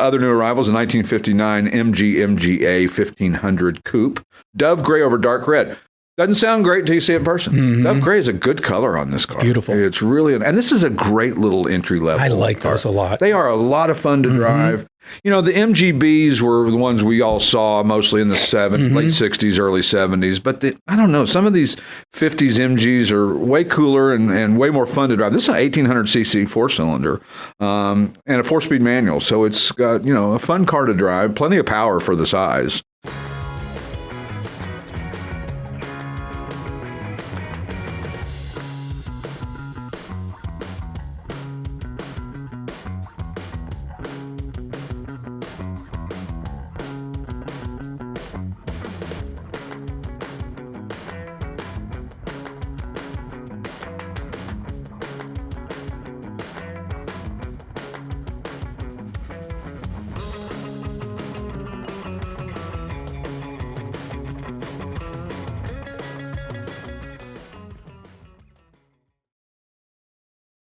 Other new arrivals, a 1959 MG MGA 1500 Coupe. Dove gray over dark red. Doesn't sound great until you see it in person. Mm-hmm. Dove gray is a good color on this car. Beautiful. It's really, and this is a great little entry level. I like car. those a lot. They are a lot of fun to drive. You know, the MGBs were the ones we all saw mostly in the late 60s, early 70s. But I don't know, some of these 50s MGs are way cooler and way more fun to drive. This is an 1800cc four-cylinder and a four-speed manual. So it's got, you know, a fun car to drive, plenty of power for the size.